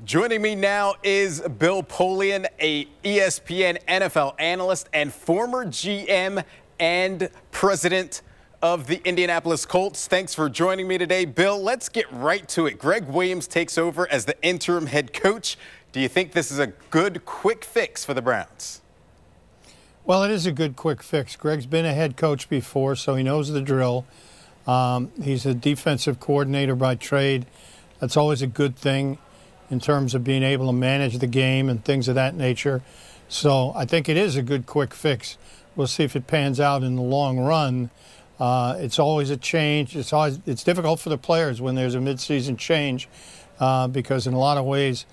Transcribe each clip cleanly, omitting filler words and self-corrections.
Joining me now is Bill Polian, a ESPN NFL analyst and former GM and president of the Indianapolis Colts. Thanks for joining me today, Bill. Let's get right to it. Gregg Williams takes over as the interim head coach. Do you think this is a good, quick fix for the Browns? Well, it is a good, quick fix. Gregg's been a head coach before, so he knows the drill. He's a defensive coordinator by trade. That's always a good thing in terms of being able to manage the game and things of that nature. So I think it is a good, quick fix. We'll see if it pans out in the long run. It's always a change. It's difficult for the players when there's a midseason change because in a lot of ways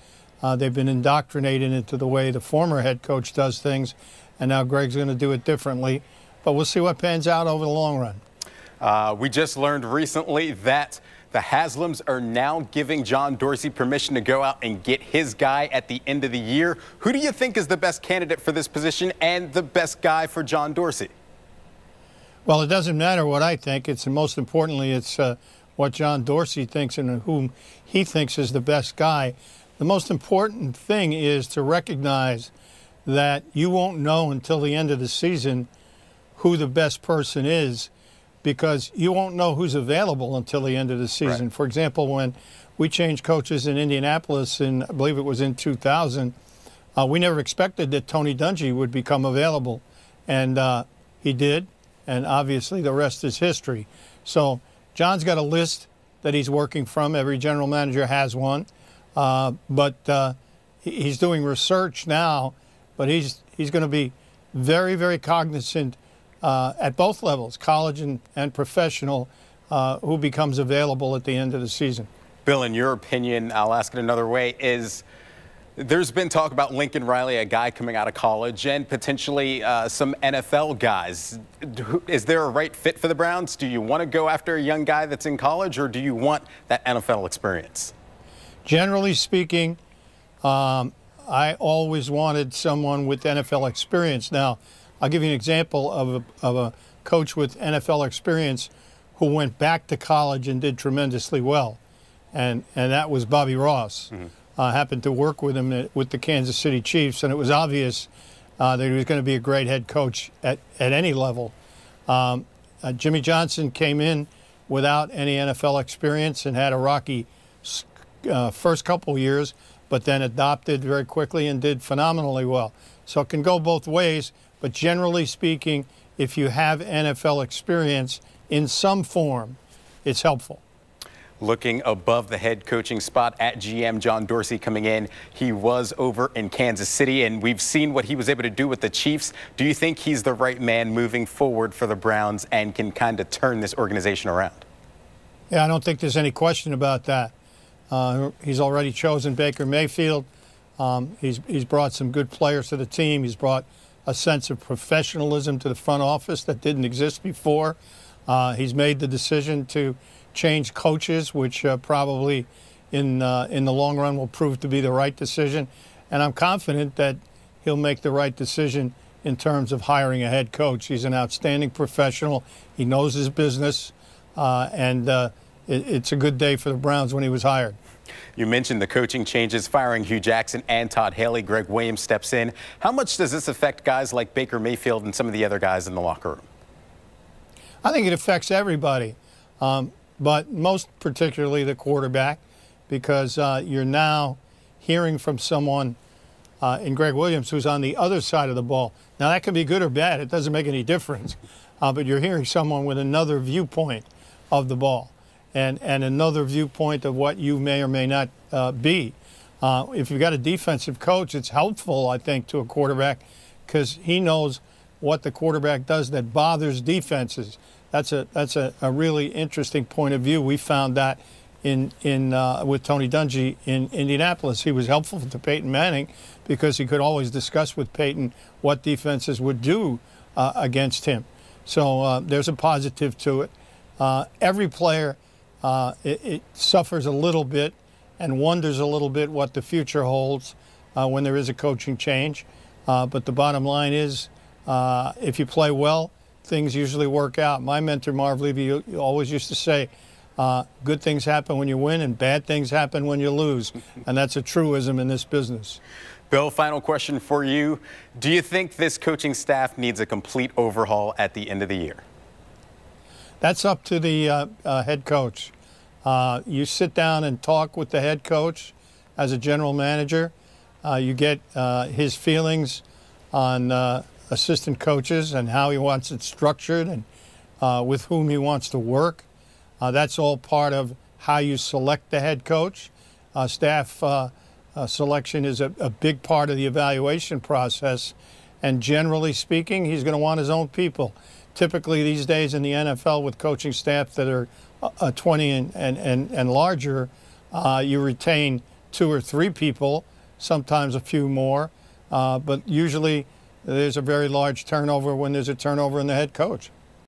they've been indoctrinated into the way the former head coach does things, and now Gregg's going to do it differently. But we'll see what pans out over the long run. We just learned recently that the Haslams are now giving John Dorsey permission to go out and get his guy at the end of the year. Who do you think is the best candidate for this position and the best guy for John Dorsey? Well, it doesn't matter what I think. Most importantly, it's what John Dorsey thinks and whom he thinks is the best guy. The most important thing is to recognize that you won't know until the end of the season who the best person is, because you won't know who's available until the end of the season. Right. For example, when we changed coaches in Indianapolis, I believe it was in 2000, we never expected that Tony Dungy would become available. And he did, and obviously the rest is history. So John's got a list that he's working from. Every general manager has one. But he's doing research now, but he's going to be very, very cognizant at both levels, college and professional, who becomes available at the end of the season. Bill, in your opinion, I'll ask it another way, there's been talk about Lincoln Riley, a guy coming out of college, and potentially some NFL guys. Is there a right fit for the Browns? Do you want to go after a young guy that's in college, or do you want that NFL experience? Generally speaking, I always wanted someone with NFL experience. Now, I'll give you an example of a coach with NFL experience who went back to college and did tremendously well, and that was Bobby Ross. Mm-hmm. Happened to work with him with the Kansas City Chiefs, and it was obvious that he was going to be a great head coach at any level. Jimmy Johnson came in without any NFL experience and had a rocky first couple years, but then adopted very quickly and did phenomenally well. So it can go both ways. But generally speaking, if you have NFL experience in some form, it's helpful. Looking above the head coaching spot at GM, John Dorsey coming in. He was over in Kansas City, and we've seen what he was able to do with the Chiefs. Do you think he's the right man moving forward for the Browns and can kind of turn this organization around? Yeah, I don't think there's any question about that. He's already chosen Baker Mayfield. He's brought some good players to the team. He's brought a sense of professionalism to the front office that didn't exist before. He's made the decision to change coaches, which probably in the long run will prove to be the right decision. And I'm confident that he'll make the right decision in terms of hiring a head coach. He's an outstanding professional. He knows his business, and it's a good day for the Browns when he was hired. You mentioned the coaching changes, firing Hugh Jackson and Todd Haley. Gregg Williams steps in. How much does this affect guys like Baker Mayfield and some of the other guys in the locker room? I think it affects everybody, but most particularly the quarterback, because you're now hearing from someone in Gregg Williams who's on the other side of the ball. Now, that can be good or bad. It doesn't make any difference. But you're hearing someone with another viewpoint of the ball. And another viewpoint of what you may or may not be. If you've got a defensive coach, it's helpful, I think, to a quarterback because he knows what the quarterback does that bothers defenses. That's a really interesting point of view. We found that with Tony Dungy in Indianapolis. He was helpful to Peyton Manning because he could always discuss with Peyton what defenses would do against him. So there's a positive to it. Every player it suffers a little bit and wonders a little bit what the future holds when there is a coaching change. But the bottom line is, if you play well, things usually work out. My mentor, Marv Levy, always used to say, Good things happen when you win, and bad things happen when you lose. And that's a truism in this business. Bill, final question for you. Do you think this coaching staff needs a complete overhaul at the end of the year? That's up to the head coach. You sit down and talk with the head coach as a general manager. You get his feelings on assistant coaches and how he wants it structured and with whom he wants to work. That's all part of how you select the head coach. Staff selection is a big part of the evaluation process, and generally speaking, he's going to want his own people. Typically these days in the NFL with coaching staff that are 20 and larger, you retain 2 or 3 people, sometimes a few more, but usually there's a very large turnover when there's a turnover in the head coach.